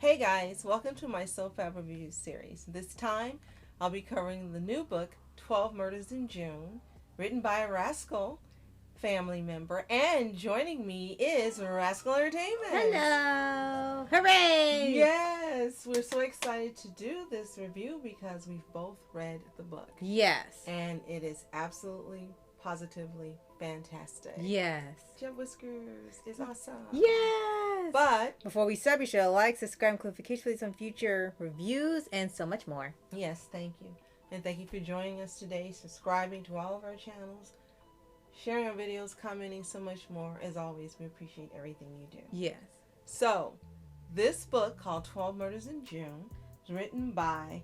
Hey guys, welcome to my SOFHAB review series. This time, I'll be covering the new book, 12 Murders in June, written by a Rascal family member, and joining me is Rascal Entertainment. Hello! Hooray! Yes, we're so excited to do this review because we've both read the book. Yes. And it is absolutely, positively fantastic. Yes. Jeff Whiskers is awesome. Yes! But before we start, be sure to like, subscribe, and click notifications on future reviews, and so much more. Yes, thank you. And thank you for joining us today, subscribing to all of our channels, sharing our videos, commenting, so much more. As always, we appreciate everything you do. Yes. So, this book called 12 Murders in June is written by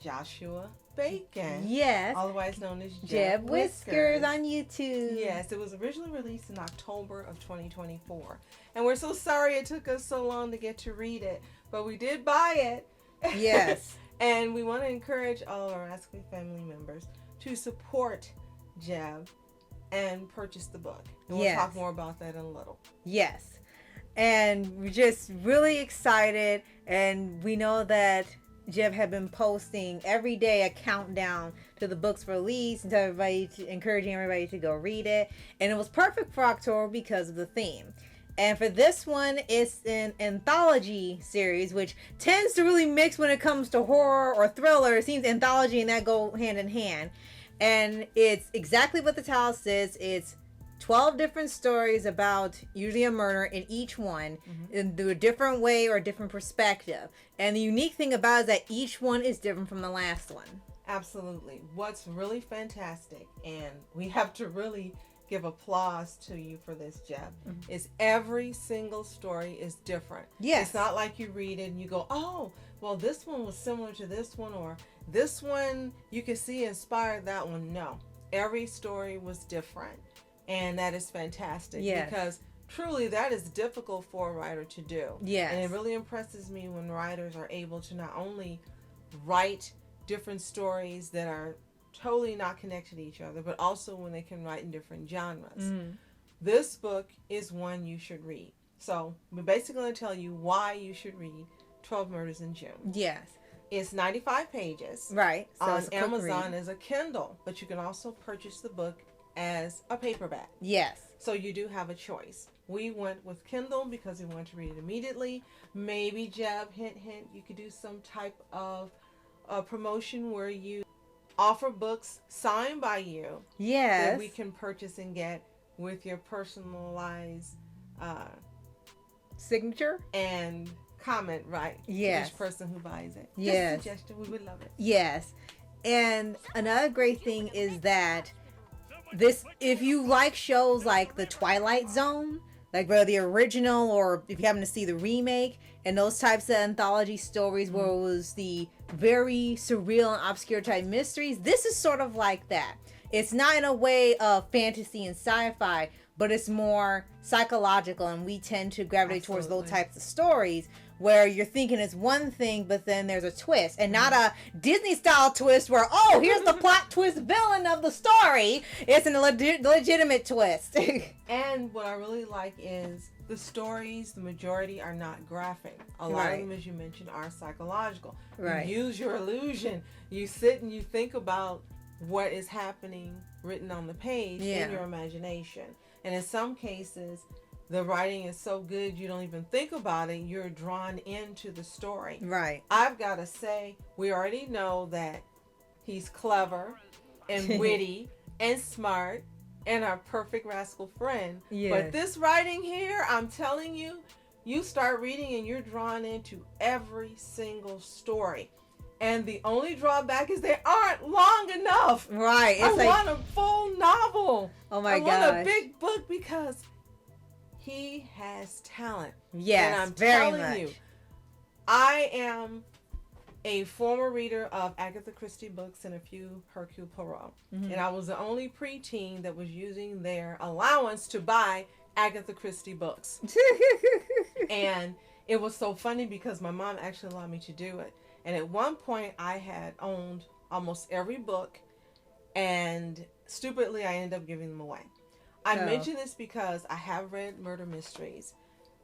Joshua Bacon. Yes. Otherwise known as Jeff Whiskers on YouTube. Yes, it was originally released in October of 2024. And we're so sorry it took us so long to get to read it, but we did buy it. Yes. And we want to encourage all of our Rascal family members to support Jeb and purchase the book. And we'll talk more about that in a little. Yes. And we're just really excited, and we know that Jeb had been posting every day a countdown to the book's release and to everybody, encouraging everybody to go read it. And it was perfect for October because of the theme. And for this one, it's an anthology series, which tends to really mix when it comes to horror or thriller. It seems anthology and that go hand in hand. And it's exactly what the title says. It's 12 different stories about usually a murder in each one, in a different way or a different perspective. And the unique thing about it is that each one is different from the last one. Absolutely. What's really fantastic, and we have to really give applause to you for this, Jeb, is every single story is different. Yes. It's not like you read it and you go, oh, well, this one was similar to this one, or this one you can see inspired that one. No. Every story was different. And that is fantastic. Yes. Because truly that is difficult for a writer to do. Yes. And it really impresses me when writers are able to not only write different stories that are totally not connected to each other, but also when they can write in different genres. This book is one you should read. So we're basically going to tell you why you should read 12 Murders in June. Yes. It's 95 pages. Right. So on Amazon as a Kindle, but you can also purchase the book as a paperback. Yes. So you do have a choice. We went with Kindle because we wanted to read it immediately. Maybe, Jeb, hint, hint, you could do some type of promotion where you offer books signed by you. Yes. That we can purchase and get with your personalized signature and comment, right? Yes. Each person who buys it. Yes. Just a suggestion. We would love it. Yes. And another great thing is that this, if you like shows like The Twilight Zone, like whether the original or if you happen to see the remake, and those types of anthology stories where it was the very surreal and obscure type mysteries, this is sort of like that. It's not in a way of fantasy and sci-fi, but it's more psychological, and we tend to gravitate towards those types of stories where you're thinking it's one thing, but then there's a twist, and not a Disney-style twist where, oh, here's the plot twist villain of the story. It's a legitimate twist. And what I really like is the stories, the majority are not graphic. A lot of them, as you mentioned, are psychological. Right. You use your illusion. You sit and you think about what is happening written on the page in your imagination. And in some cases, the writing is so good you don't even think about it. You're drawn into the story. Right. I've got to say, we already know that he's clever and witty and smart and our perfect rascal friend. Yes. But this writing here, I'm telling you, you start reading and you're drawn into every single story. And the only drawback is they aren't long enough. Right. I want a full novel. Oh my gosh. I want a big book because he has talent. Yes, and I'm very telling much. you, I am a former reader of Agatha Christie books and a few Hercule Poirot. And I was the only preteen that was using their allowance to buy Agatha Christie books. And it was so funny because my mom actually allowed me to do it. And at one point I had owned almost every book, and stupidly I ended up giving them away. I mention this because I have read murder mysteries,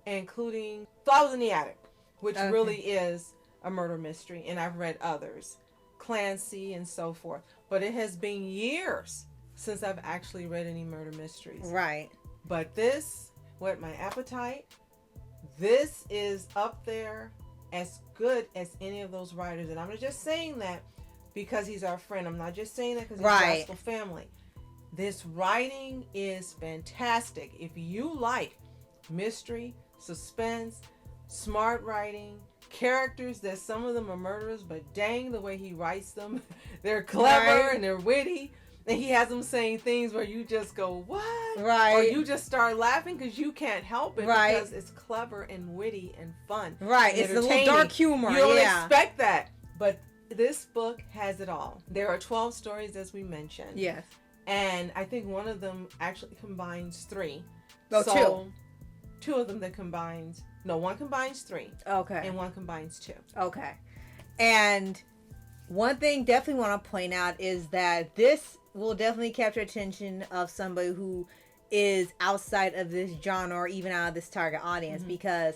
including Flowers in the Attic. which really is a murder mystery, and I've read others, Clancy and so forth. But it has been years since I've actually read any murder mysteries. Right. But this whet my appetite. This is up there as good as any of those writers. And I'm not just saying that because he's our friend. I'm not just saying that because he's Rascal family. This writing is fantastic. If you like mystery, suspense, smart writing, characters that some of them are murderers, but dang the way he writes them. They're clever and they're witty. And he has them saying things where you just go, what? Right. Or you just start laughing because you can't help it because it's clever and witty and fun. Right. It's a little dark humor. You don't expect that. But this book has it all. There are 12 stories, as we mentioned. Yes. And I think one of them actually combines 3. Oh, so, 2 of them that combines... No, one combines 3. Okay. And one combines 2. Okay. And one thing definitely want to point out is that this will definitely capture attention of somebody who is outside of this genre or even out of this target audience, because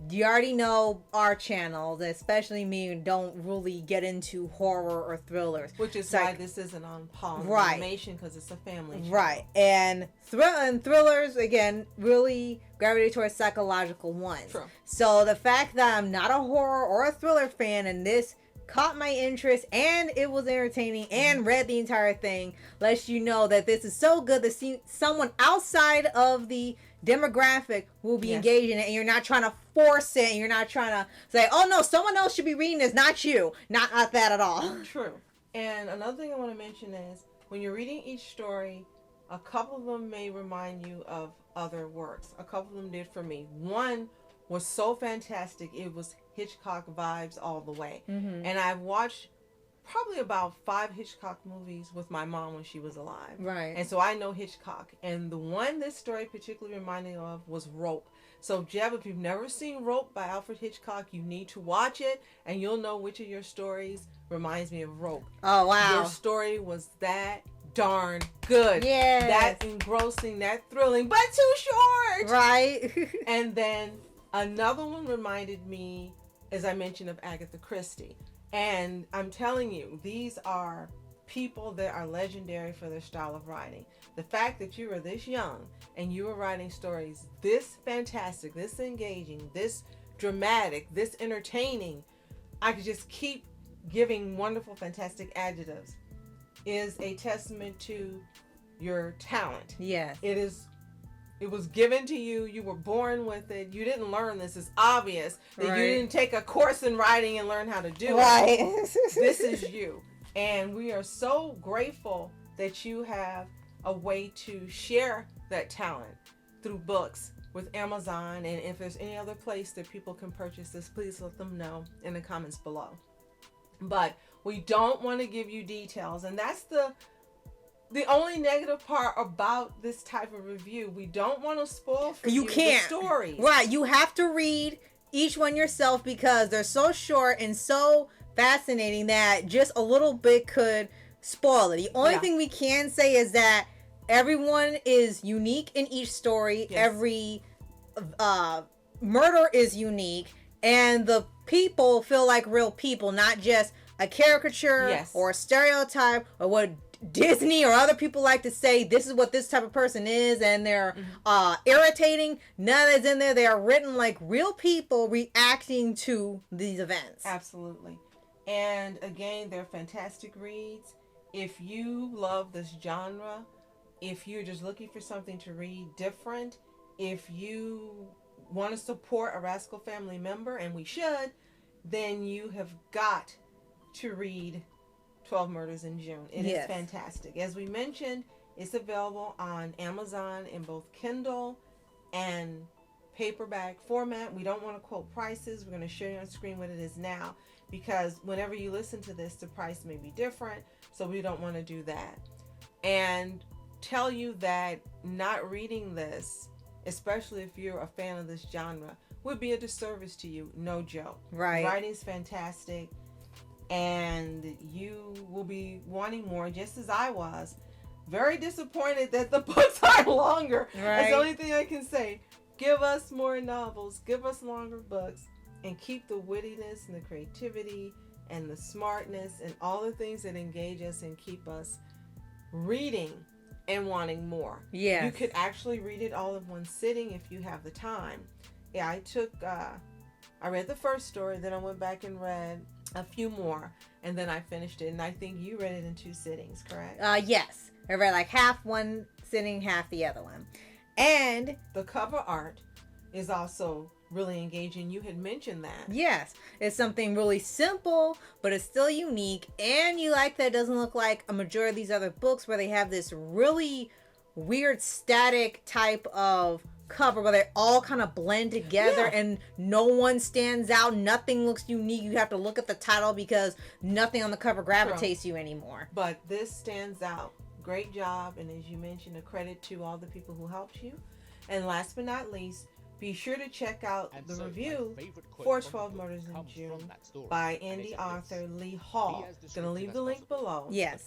you already know our channels, especially me, don't really get into horror or thrillers. Which is why this isn't on Palm Animation, because it's a family channel. Right. And thrillers, again, really gravitate towards psychological ones. True. So the fact that I'm not a horror or a thriller fan and this caught my interest and it was entertaining and read the entire thing lets you know that this is so good that someone outside of the demographic will be engaged in it, and you're not trying to force it, and you're not trying to say, oh no, someone else should be reading this, not you. Not that at all. True. And another thing I want to mention is when you're reading each story, a couple of them may remind you of other works. A couple of them did for me. One was so fantastic, it was Hitchcock vibes all the way. And I've watched probably about 5 Hitchcock movies with my mom when she was alive. Right. And so I know Hitchcock. And the one this story particularly reminded me of was Rope. So Jeb, if you've never seen Rope by Alfred Hitchcock, you need to watch it, and you'll know which of your stories reminds me of Rope. Oh, wow. Your story was that darn good. Yeah. That engrossing, that thrilling, but too short. Right. And then another one reminded me, as I mentioned, of Agatha Christie. And I'm telling you, these are people that are legendary for their style of writing. The fact that you are this young and you are writing stories this fantastic, this engaging, this dramatic, this entertaining, I could just keep giving wonderful, fantastic adjectives, is a testament to your talent. Yes. It was given to you. You were born with it. You didn't learn this. It's obvious that you didn't take a course in writing and learn how to do it. This is you. And we are so grateful that you have a way to share that talent through books with Amazon. And if there's any other place that people can purchase this, please let them know in the comments below. But we don't want to give you details. And that's the only negative part about this type of review. We don't want to spoil for you the stories. Right. You have to read each one yourself because they're so short and so fascinating that just a little bit could spoil it. The only thing we can say is that everyone is unique in each story. Yes. Every murder is unique. And the people feel like real people, not just a caricature or a stereotype or what Disney or other people like to say, this is what this type of person is, and they're irritating. None of that's in there. They are written like real people reacting to these events. Absolutely. And again, they're fantastic reads. If you love this genre, if you're just looking for something to read different, if you want to support a Rascal family member, and we should, then you have got to read 12 Murders in June. It is fantastic. As we mentioned, it's available on Amazon in both Kindle and paperback format. We don't want to quote prices. We're going to show you on screen what it is now, because whenever you listen to this, the price may be different, so we don't want to do that. And tell you that not reading this, especially if you're a fan of this genre, would be a disservice to you. No joke. Right. Writing's fantastic. And you will be wanting more, just as I was. Very disappointed that the books are longer. Right. That's the only thing I can say. Give us more novels. Give us longer books. and keep the wittiness and the creativity and the smartness and all the things that engage us and keep us reading and wanting more. Yes. You could actually read it all in one sitting if you have the time. Yeah, I read the first story, then I went back and read a few more, and then I finished it. And I think you read it in 2 sittings, correct? Yes. I read like half one sitting, half the other one. And the cover art is also really engaging. You had mentioned that. Yes. It's something really simple, but it's still unique. And you like that it doesn't look like a majority of these other books where they have this really weird static type of cover where they all kind of blend together and no one stands out. Nothing looks unique. You have to look at the title because nothing on the cover gravitates you anymore. But this stands out. Great job. And as you mentioned, a credit to all the people who helped you. And last but not least, be sure to check out the review for 12 Murders in June by indie author Lee Hall. Going to leave the link below. Yes.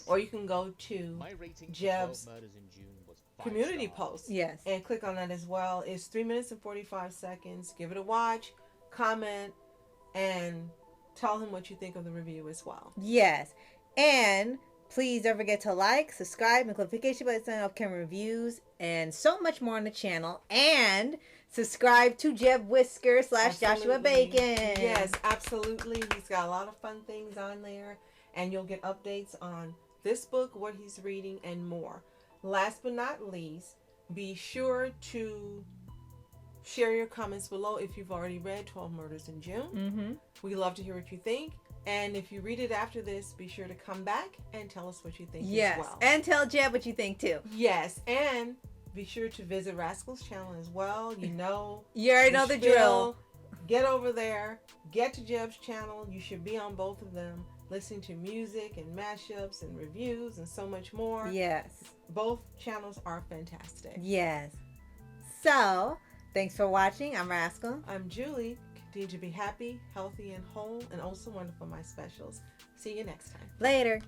Or you can go to Jeb's community post. Yes. And click on that as well. It's 3 minutes and 45 seconds. Give it a watch, comment, and tell him what you think of the review as well. Yes. And please don't forget to like, subscribe, and click the notification button for upcoming reviews and so much more on the channel. And subscribe to Jeb Whisker / Joshua Bacon. Yes, absolutely. He's got a lot of fun things on there. And you'll get updates on this book, what he's reading, and more. Last but not least, be sure to share your comments below if you've already read 12 Murders in June. Mm-hmm. We love to hear what you think. And if you read it after this, be sure to come back and tell us what you think as well. And tell Jeb what you think too. Yes, and be sure to visit Rascal's channel as well. You already know the drill. Get over there. Get to Jeb's channel. You should be on both of them, listening to music and mashups and reviews and so much more. Yes. Both channels are fantastic. Yes. So, thanks for watching. I'm Rascal. I'm Julie. Continue to be happy, healthy, and whole, and also wonderful, my specials. See you next time. Later.